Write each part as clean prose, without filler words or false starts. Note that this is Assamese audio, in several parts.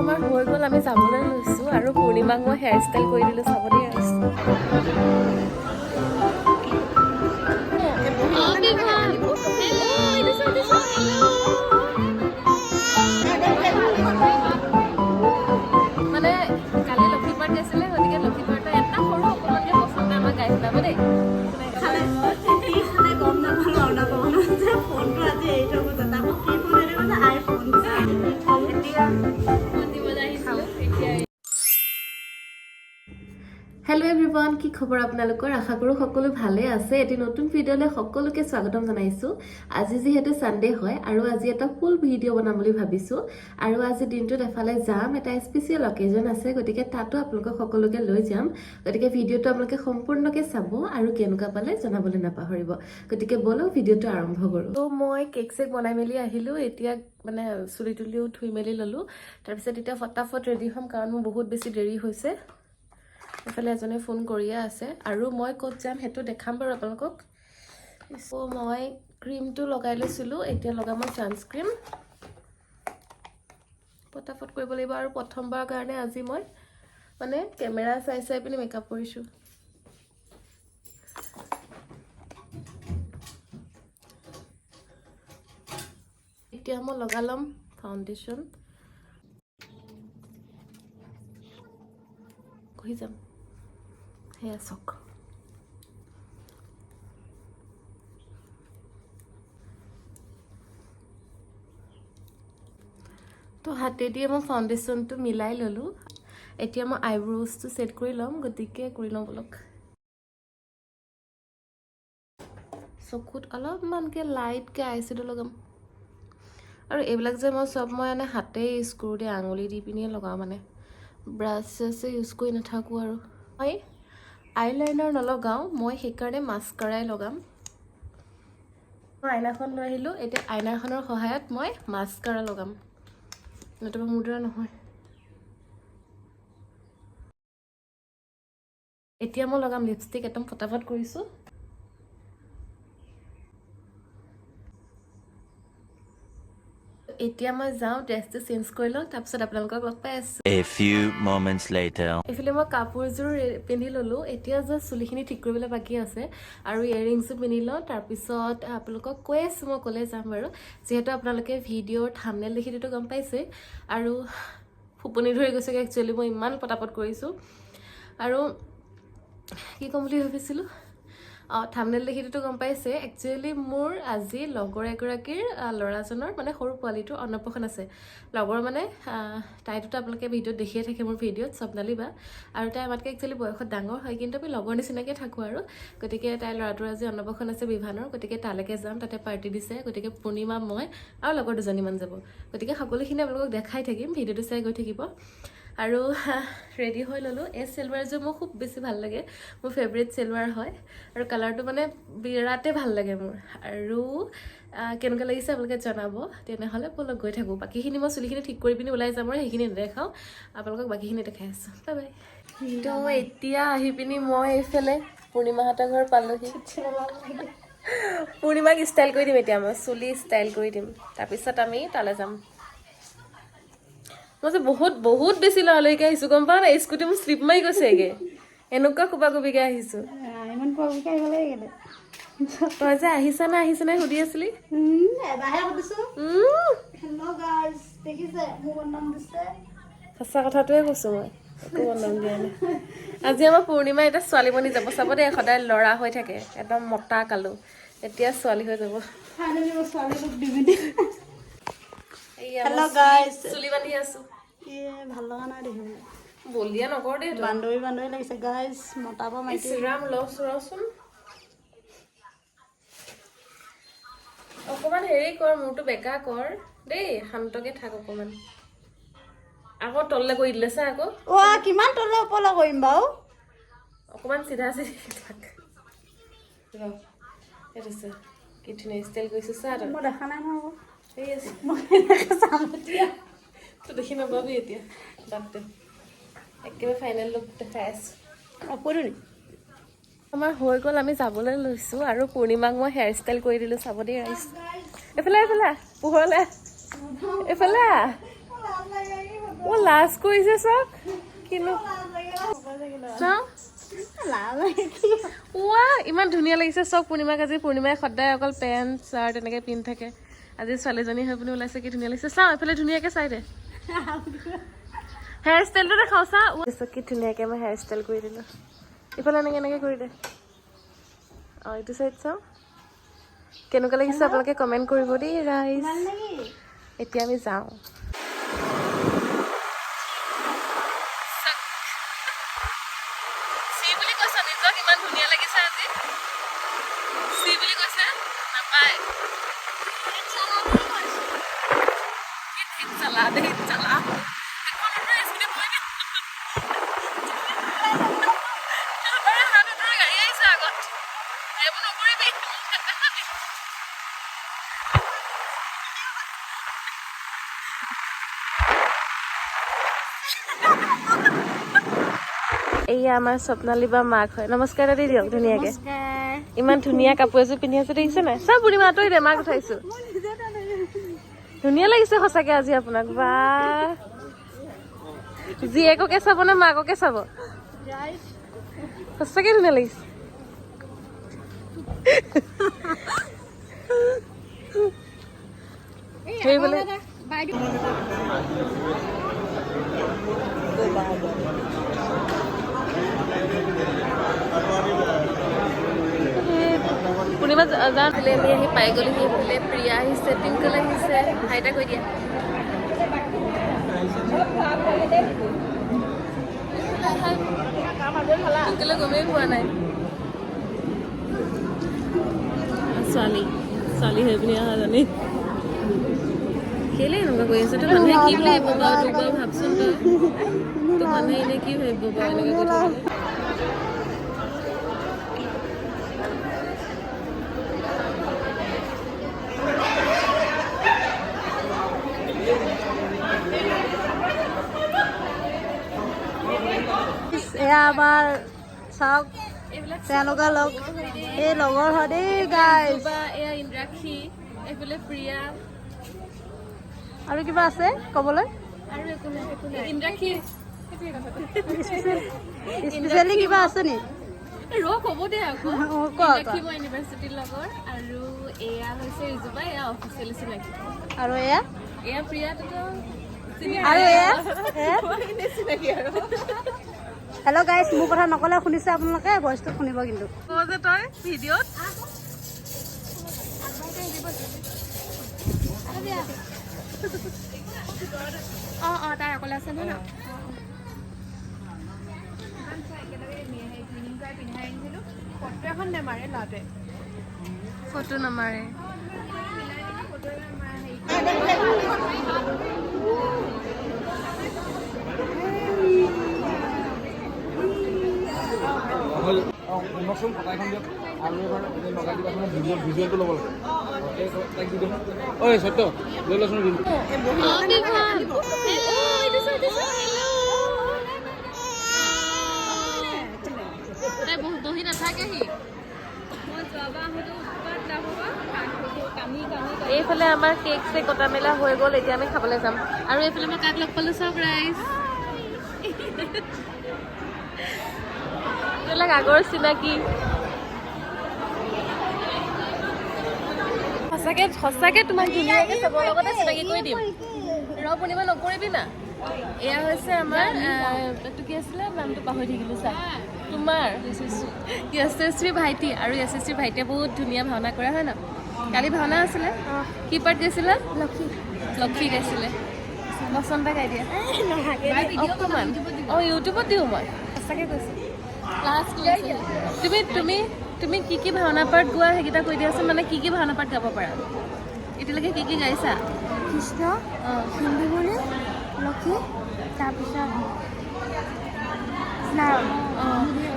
আমাৰ হৈ গ'ল, আমি যাবলৈ লৈছোঁ আৰু পূৰ্ণিমাক মই হেয়াৰ ষ্টাইল কৰি দিলোঁ, চাবলৈ আহিছোঁ। মানে কালি লক্ষী পাৰ্টি আছিলে, গতিকে লক্ষী পাৰ্টৰ এটা সৰু অকণমানকৈ পচন্দ আমাক গাই পেলাব দেই। গম নাপাওঁ যে ফোনটো আজি এৰি থৈ গৈছে, তাকো কি ফোন এৰি গৈছে, আইফোন। হেল্ল' এভৰিৱান, কি খবৰ আপোনালোকৰ? আশা কৰোঁ সকলো ভালে আছে। এটি নতুন ভিডিঅ'লৈ সকলোকে স্বাগতম জনাইছোঁ। আজি যিহেতু ছানডে হয় আৰু আজি এটা ফুল ভিডিঅ' বনাম বুলি ভাবিছোঁ। আৰু আজি দিনটোত এফালে যাম, এটা স্পেচিয়েল অকেজন আছে, গতিকে তাতো আপোনালোকক সকলোকে লৈ যাম। গতিকে ভিডিঅ'টো আপোনালোকে সম্পূৰ্ণকৈ চাব আৰু কেনেকুৱা পালে জনাবলৈ নাপাহৰিব। গতিকে ব'লক ভিডিঅ'টো আৰম্ভ কৰোঁ। ত' মই কেক চেক বনাই মেলি আহিলোঁ, এতিয়া মানে চুলি তুলিও ধুই মেলি ল'লোঁ। তাৰপিছত এতিয়া ফটাফট ৰেডি হ'ম, কাৰণ মোৰ বহুত বেছি দেৰি হৈছে। এফালে এজনে ফোন কৰিয়ে আছে আৰু মই ক'ত যাম সেইটো দেখাম বাৰু আপোনালোকক। চ' মই ক্ৰীমটো লগাই লৈছিলোঁ, এতিয়া লগাম মই ছানস্ক্ৰীম। ফটাফট কৰিব লাগিব আৰু প্ৰথমবাৰৰ কাৰণে আজি মই মানে কেমেৰা চাই চাই পিনি মেকআপ কৰিছোঁ। এতিয়া মই লগাই ল'ম ফাউণ্ডেশ্যন। ঘঁহি যাম, সেয়া চাওক। তো হাতেদিয়ে মই ফাউণ্ডেশ্যনটো মিলাই ল'লোঁ। এতিয়া মই আইব্ৰ'জটো ছেট কৰি ল'ম, গতিকে কৰি লওঁ বলক। চকুত অলপমানকৈ লাইটকৈ আইশ্বেডো লগাম। আৰু এইবিলাক যে মই চব মানে হাতেই ইউজ কৰোঁ দেই, আঙুলি দি পিনিয়ে লগাওঁ, মানে ব্ৰাছ চাছে ইউজ কৰি নাথাকোঁ। আৰু মই আইলাইনাৰ নলগাওঁ, মই সেইকাৰণে মাস্কাৰাই লগাম। মই আইনাখন লৈ আহিলোঁ, এতিয়া আইনাখনৰ সহায়ত মই মাস্কাৰা লগাম, নতুবা মোৰ দ্বাৰা নহয়। এতিয়া মই লগাম লিপষ্টিক, একদম ফটাফট কৰিছোঁ। এতিয়া মই যাওঁ, ড্ৰেছটো চেঞ্জ কৰি লওঁ, তাৰপিছত আপোনালোকক লগ পাই আছোঁ। A few moments later. এইফালে মই কাপোৰযোৰ পিন্ধি ল'লোঁ, এতিয়া জাষ্ট চুলিখিনি ঠিক কৰিবলৈ বাকী আছে আৰু ইয়েৰিংছো পিন্ধি লওঁ। তাৰপিছত আপোনালোকক কৈ আছোঁ মই ক'লে যাম বাৰু, যিহেতু আপোনালোকে ভিডিঅ'ৰ থাম্বনেইল দেখিটো গম পাইছেই। আৰু ফুপনি ধৰি গৈছেগৈ একচুৱেলি, মই ইমান পটাপট কৰিছোঁ। আৰু কি ক'ম বুলি ভাবিছিলোঁ, থাম্বনেইল দেখিটো গম পাইছে। একচুৱেলি মোৰ আজি লগৰ এগৰাকীৰ ল'ৰাজনৰ মানে সৰু পোৱালিটোৰ অন্নপ্ৰাশন আছে। লগৰ মানে তাইটোতো আপোনালোকে ভিডিঅ'ত দেখিয়ে থাকে, মোৰ ভিডিঅ'ত স্বপ্নালী বা। আৰু তাই আমাতকৈ একচুৱেলি বয়সত ডাঙৰ হয়, কিন্তু আমি লগৰ নিচিনাকৈ থাকোঁ আৰু। গতিকে তাইৰ ল'ৰাটোৰ আজি অন্নপ্ৰাশন আছে বিভানৰ, গতিকে তালৈকে যাম, তাতে পাৰ্টি দিছে। গতিকে পূৰ্ণিমা, মই আৰু লগৰ দুজনীমান যাব। গতিকে সকলোখিনি আপোনালোকক দেখাই থাকিম, ভিডিঅ'টো চাই গৈ থাকিব। আৰু ৰেডি হৈ ল'লোঁ। এই চেলৱাৰযোৰ মোৰ খুব বেছি ভাল লাগে, মোৰ ফেভৰেট চেলৱাৰ হয় আৰু কালাৰটো মানে বিৰাটেই ভাল লাগে মোৰ। আৰু কেনেকুৱা লাগিছে আপোনালোকে জনাব। তেনেহ'লে বলক গৈ থাকোঁ। বাকীখিনি মই চুলিখিনি ঠিক কৰি পিনি ওলাই যাম আৰু সেইখিনি নেদেখাওঁ, আপোনালোকক বাকীখিনি দেখাই আছোঁ। Bye bye. তো এতিয়া আহি পিনি মই এইফালে পূৰ্ণিমাহঁতৰ ঘৰ পালোহি। পূৰ্ণিমাক ষ্টাইল কৰি দিম, এতিয়া মই চুলি ষ্টাইল কৰি দিম, তাৰপিছত আমি তালৈ যাম। মই যে বহুত বেছি লৰালৰিকৈ আহিছোঁ, গম পাওঁ নাই? স্কুটি মোৰ শ্লিপ মাৰি গৈছেগৈ, এনেকুৱা কোবা কোবিকৈ আহিছোঁ। ইমান কোবাকৈ আহিব লাগে। তই যে আহিছা নাই সুধি আছিলি। এবাৰহে সুধিছোঁ। হেল্ল' গাইজ, দেখিছে মোৰ বদনাম দিছে। সঁচা কথাটোৱে কৈছোঁ, মই একো বদনাম দিয়া নাই। আজি আমাৰ পূৰ্ণিমা এতিয়া ছোৱালী বনি যাব, চাব দেই। সদায় ল'ৰা হৈ থাকে, একদম মতা কালো, এতিয়া ছোৱালী হৈ যাব। ফাইনেলি মই ছোৱালী লুক দিবি দেই। এইয়া হেল্ল' মই গাইজ। চুলি বান্ধি আছোঁ। ভাল লগা নাই দেখিবলৈ, বলিয়া নকৰ দেই তই। বান্দৰী লাগিছে গাইজ, মতাব মাইকী। ৰাম ৰচোন অকণমান হেৰি কৰ, মূৰটো বেকা কৰ দেই, শান্তকৈ থাক অকণমান। আকৌ তললৈ কৰি দিলে চা আকৌ। কিমান তললৈ ওপৰলৈ কৰিম বাৰু? অকণমান চিধা থাক। সেইটো কি ধুনীয়া ষ্টাইল কৰিছোঁ চা তই। মই দেখা নাই নহয়। সেই আছে, মই এনেকৈ চাম এতিয়া। তই দেখি নাপাবি এতিয়া, বাদ দে। একেবাৰে ফাইনেল লুক দেখাই আছোঁ। আমাৰ হৈ গ'ল, আমি যাবলৈ লৈছোঁ আৰু পূৰ্ণিমাক মই হেয়াৰ ষ্টাইল কৰি দিলোঁ, চাব দেই। এইফালে পোহৰলৈ, এইফালে ও লাজ কৰিছে চাওক কিনো চাওক ৱা ইমান ধুনীয়া লাগিছে চব পূৰ্ণিমাক আজি পূৰ্ণিমাই সদায় অকল পেণ্ট চাৰ্ট এনেকৈ পিন্ধি থাকে আজি ছোৱালীজনী হৈ পিনি ওলাইছে কি ধুনীয়া লাগিছে চাওঁ এইফালে ধুনীয়াকৈ চাই দে হেয়াৰ ষ্টাইলটো দেখাওঁ চা কি ধুনীয়াকৈ মই হেয়াৰ ষ্টাইল কৰি দিলোঁ ইফালে এনেকৈ কৰি দে অঁ এইটো চাইড চাওঁ কেনেকুৱা লাগিছে আপোনালোকে কমেণ্ট কৰিব দেই ৰাইজ এতিয়া আমি যাওঁ ইমান ধুনীয়া লাগিছে আজি চি বুলি কৈছে নাপায় চলা দে চলা গাড়ী আহিছে আগত এইবোৰ নকৰিবি এয়া আমাৰ স্বপ্নালী বা মাক হয় নমস্কাৰ দাদি দিয়ক ধুনীয়াকে ইমান ধুনীয়া কাপোৰ এযোৰ পিন্ধি আছে দেখিছে নাই চব বুঢ়ী মাতৰি দে মাক উঠাইছো ধুনীয়া লাগিছে সঁচাকে আজি আপোনাক বা জীয়েককে চাব নে মাককে চাব সঁচাকে ধুনীয়া লাগিছে সেইবোলে পূৰ্ণিমা যাওঁ দিলে আমি আহি পাই গ'লো সি বোলে প্ৰিয়া আহিছে টিংকল আহিছে হাইটা কৈ দিয়া টিংকলে গমেই পোৱা নাই ছোৱালী হৈ পিনি অহা জানি কেলে এনেকুৱা কৰি আছে তই মানুহে কি বুলি ভাবিব বাৰু তোক বাৰু ভাবচোন তই তোক মানুহে এনেই কি ভাবিব বাৰু এনেকৈ কৈ থাকিলে এয়া আমাৰ চাওক তেওঁলোকে লগ এই লগৰ হয় দেই গাইজ এয়া ইন্দ্ৰাক্ষী এইফালে প্ৰিয়া আৰু কিবা আছে ক'বলৈ আৰু একো নাই ইন্দ্ৰাক্ষী স্পেচিয়েলি কিবা আছে নি ৰ ক'ব দে আকৌ ইন্দ্ৰাক্ষী মই ইউনিভাৰ্চিটিৰ লগৰ আৰু এয়া হৈছে ৰিজুবা এয়া অফিচিয়েলি চিনাকি আৰু এয়া প্ৰিয়াটোতো আৰু এয়া চিনাকি আৰু হেল্ল' গাইজ মোৰ কথা নক'লে শুনিছে আপোনালোকে ভইচটো শুনিব কিন্তু যে তই ভিডিঅ'ত অঁ তাই অকলে আছে ন ফটো এখন নেমাৰে ল'ৰাটোৱে ফটো নামাৰে শুনকচোন কথা এখন দিয়ক আৰু এবাৰ লগাই দিবাচোন ভিজুৱেলটো ল'ব লাগে তাইক দি দিওঁ ঐ সত্য লৈ লচোন বহি নাথাকেহি এইফালে আমাৰ কেক চেক কটা মেলা হৈ গ'ল এতিয়া আমি খাবলৈ যাম আৰু এইফালে মই কাক লগ পালোঁ চাওক ৰাইজ এইবিলাক আগৰ চিনাকি সঁচাকে তোমাক ধুনীয়াকৈ চবৰ লগতে চিনাকি কৰি দিম ৰ পূৰ্ণিমা নকৰিবি না এয়া হৈছে আমাৰ এইটো কি আছিলে নামটো পাহৰি থাকিলোঁ চা তোমাৰ য়শস্বী ভাইটি আৰু য়শস্বী ভাইটিয়ে বহুত ধুনীয়া ভাওনা কৰা হয় ন কালি ভাওনা আছিলে কি পাৰ্ট গাইছিলে লক্ষী গাইছিলে বসন্তা গাই দিয়া অকণমান অঁ ইউটিউবত দিওঁ মই সঁচাকৈ কৈছোঁ তুমি কি ভাওনা পাৰ্ট গোৱা সেইকেইটা কৈ দিয়াচোন মানে কি ভাওনা পাৰ্ট গাব পাৰা এতিয়ালৈকে কি গাইছা কৃষ্ণ হিন্দুগুৰি লক্ষী তাৰপিছত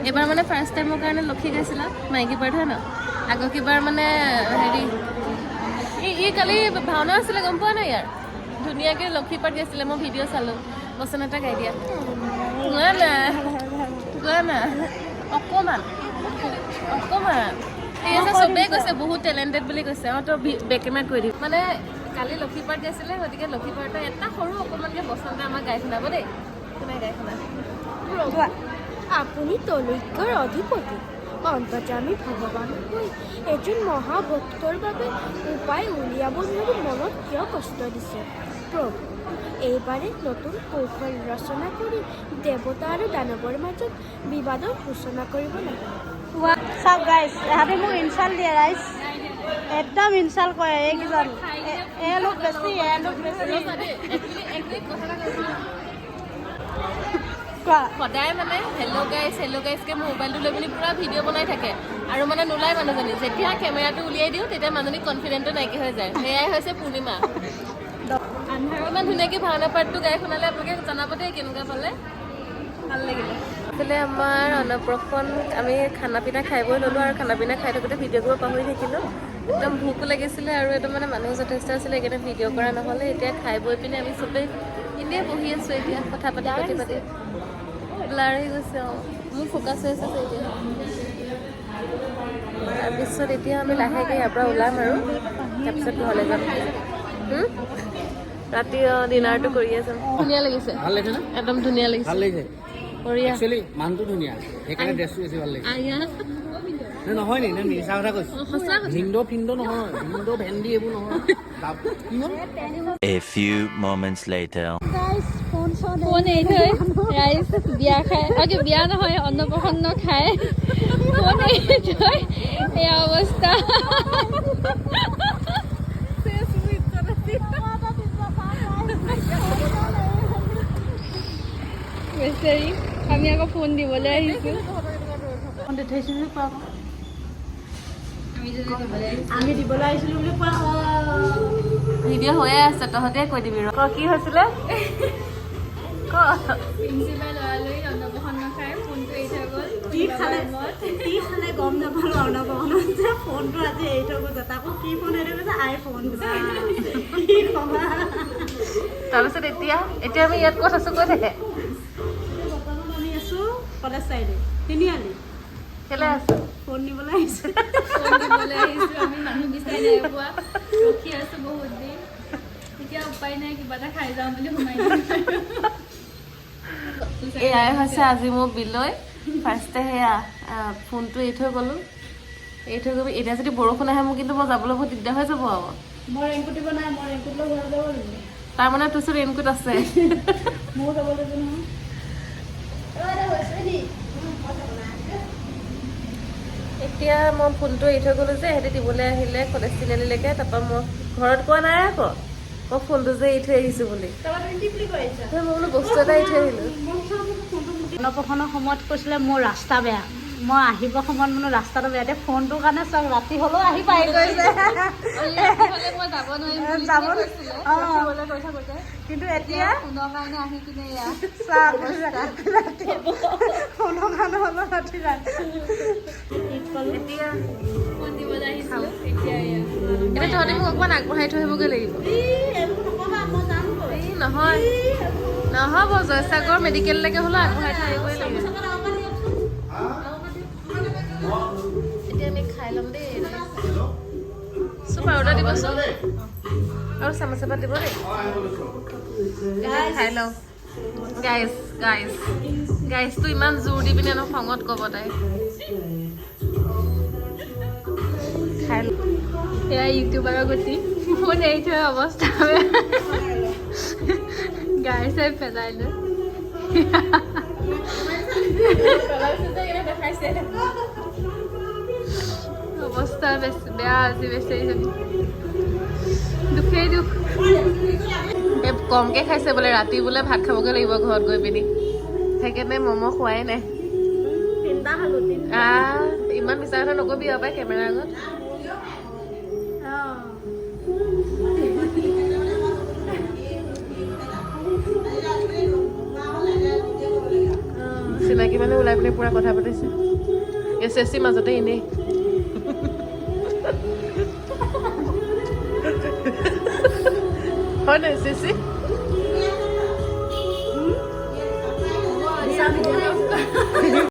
এইবাৰ মানে ফাৰ্ষ্ট টাইমৰ কাৰণে লক্ষী গাইছিলা মাইকী পাৰ্ট হয় ন আগৰ কিবাৰ মানে হেৰি ই কালি ভাওনা আছিলে গম পোৱা নাই ইয়াৰ ধুনীয়াকৈ লক্ষী পাৰ্ট গাইছিলে মই ভিডিঅ' চালোঁ বচন এটা গাই দিয়া গোৱা না অকণমান এই চবেই কৈছে বহুত টেলেণ্টেড বুলি কৈছে অঁ তই বেক কেমেৰাত কৈ দিম মানে কালি লক্ষীপাৰ্টি আছিলে, গতিকে লক্ষীপাৰ্টৰ এটা সৰু অকণমানকৈ বচন্তে আমাক গাই শুনাব দেই। কোনে গাই শুনা? আপুনি তলৈকৰ অধিপতি অন্তৰ্যামী ভগৱান হৈ এজন মহাভক্তৰ বাবে উপায় উলিয়াব নোৱাৰি মনত কিয় কষ্ট দিছে প্ৰভু? এইবাৰে নতুন কৌশল ৰচনা কৰি দেৱতা আৰু দানৱৰ মাজত বিবাদৰ সূচনা কৰিব লাগে। চাওক গাইজ, এহাঁতে মোক ইনচাল্ট দিয়ে ৰাইজ, একদম ইনচাল্ট কৰে এইকেইজন। এওঁলোক বেছি, এওঁলোক বেছি। কোৱা সদায় মানে হেল্ল' গাইজকে মোবাইলটো লৈ পিনি পূৰা ভিডিঅ' বনাই থাকে আৰু মানে নোলায় মানুহজনী। যেতিয়া কেমেৰাটো উলিয়াই দিওঁ তেতিয়া মানুহজনী কনফিডেণ্টটো নাইকিয়া হৈ যায়। সেয়াই হৈছে পূৰ্ণিমা। ইমান ধুনীয়াকৈ ভাওনা পাৰ্টটো গাই শুনালে আপোনালোকে জনাব দেই কেনেকুৱা পালে। ভাল লাগিলে। আচলতে আমাৰ অন্নপ্ৰসন আমি খানা পিনা খাই বৈ ল'লোঁ আৰু খানা পিনা খাই থাকোঁতে ভিডিঅ' কৰিব পাহৰি থাকিলোঁ। একদম ভোকো লাগিছিলে আৰু এইটো মানে মানুহ যথেষ্ট আছিলে, সেইকাৰণে ভিডিঅ' কৰা নহ'লে। এতিয়া খাই বৈ পিনে আমি চবেই এনেই বহি আছোঁ এতিয়া কথা পাতি ব্লাৰ হৈ গৈছে। মোৰ ফ'কাছ হৈ আছে এতিয়া। তাৰপিছত এতিয়া আমি লাহেকৈ ইয়াৰ পৰা ওলাম আৰু তাৰপিছত ঘৰলৈ যাম। ৰাতি ডিনাৰটো কৰিয়ে যাম। ধুনীয়া লাগিছে, ভাল লাগিছে না? একদম ধুনীয়া লাগিছে। ভাল লাগিছে বঢ়িয়া। একচুৱেলি মানুহটো ধুনীয়া, সেইকাৰণে ড্ৰেছটো বেছি ভাল লাগিছে। নহয় নি মিছা কথা কৈছোঁ। ভিন্দো নহয়, ভিন্দো ভেন্দি এইবোৰ নহয়। কি হ'ল? A few moments later. Phone এৰি থৈ ৰাইজ বিয়া খাই, বিয়া নহয় অন্নপ্ৰসন্ন খাই ফোন এৰি থৈ এয়া অৱস্থা। বেচেৰি, আমি আকৌ ফোন দিবলৈ আহিছোঁ। আমি দিবলৈ আহিছিলোঁ বুলি কোৱা। ভিডিঅ' হৈয়ে আছে, তহঁতে কৈ দিবি ৰ। কি হৈছিলে? প্ৰিন্সিপাল ল'ৰালৰি অন্নপ্ৰসন্ন খাই ফোনটো এৰি থৈ গ'ল। কি খালে গম নাপালোঁ। অন্নপ্ৰসন্নত যে ফোনটো আজি এৰি থৈ গৈছে, তাকো কি ফোন এৰি গৈছে? আইফোন। কি ক'বা। তাৰপিছত এতিয়া আমি ইয়াত ক'ত আছোঁ? কৈ থাকে বৰ্তমান আমি আছোঁ কলেজ চাইডে, তিনিআলি। কেলৈ আছোঁ? ফোন নিবলৈ আহিছোঁ। ফোন দিবলৈ আহিছোঁ, আমি মানুহ বিচাৰি নাই পোৱা, ৰখি আছোঁ বহুত দিন। এতিয়া উপায় নাই, কিবা এটা খাই যাওঁ বুলি সোমাই এয়াই হৈছে আজি মোৰ বিলৈ। ফাৰ্ষ্টে সেয়া ফোনটো এৰি থৈ গ'লোঁ। এতিয়া যদি বৰষুণ আহে মোৰ কিন্তু মই যাবলৈ বহুত দিগদাৰ হৈ যাব আৰু। মই ৰেইনকোট দিব নাই, মই ৰেইনকোট লৈ ঘৰত যাব লাগিব। তাৰমানে তোৰ ওচৰত ৰেইনকোট আছে? ময়ো যাব লাগিব নহয়। এতিয়া মই ফোনটো এৰি থৈ গ'লোঁ যে, সিহঁতে দিবলৈ আহিলে কলেজ তিনিআলিলৈকে। তাৰপৰা মই ঘৰত কোৱা নাই আকৌ মই ফোনটো যে এৰি থৈ আহিছোঁ বুলি। মই বোলো বস্তু এটা এৰি থৈ আহিলোঁ। অন্নপ্ৰসন্নৰ সময়ত কৈছিলে মোৰ ৰাস্তা বেয়া, মই আহিব সময়ত মানে ৰাস্তাটো বেয়া। এতিয়া ফোনটোৰ কাৰণে চাওক, ৰাতি হ'লেও আহি পাই গৈছে। মই যাব নোৱাৰিম কিন্তু এতিয়া ফোনৰ কাৰণে আহি কিনে এয়া চাওক, ফোনৰ কাৰণে হ'লেও ৰাতি এতিয়া ফোন দিবলৈ আহিছিলোঁ। এতিয়া এয়া এতিয়া তহঁতে মোক অকণমান আগবঢ়াই থৈ আহিবগৈ লাগিব। এই নহয়, নহ'ব। জয়সাগৰ মেডিকেললৈকে হ'লেও আগবঢ়াই থৈ আহিবই লাগিব। এতিয়া আমি খাই ল'ম দেই। চুপ পাউডাৰ দিবচোন আৰু চামুচ এপাত দিব দেই। খাই লওঁ। গাইজটো ইমান জোৰ দি পিনে ন খঙত ক'ব তাই। খাই ল। এয়া ইউটিউবাৰৰ গতি, ফোন এৰি থৈ অৱস্থা গাই চাই পেলাই লৈ অৱস্থা বেয়া আজি বেচেৰিজনী। দুখেই দুখ। কমকৈ খাইছে বোলে, ৰাতি বোলে ভাত খাবগৈ লাগিব ঘৰত গৈ পিনি, সেইকাৰণে ম'ম' খোৱাই নাই। ইমান মিছা কথা নকবি আৰু পাই কেমেৰাৰ আগত। চিনাকি মানুহ ওলাই পিনে পুৰা কথা পাতিছে। SSC মাজতে এনেই হয় নাই SSC?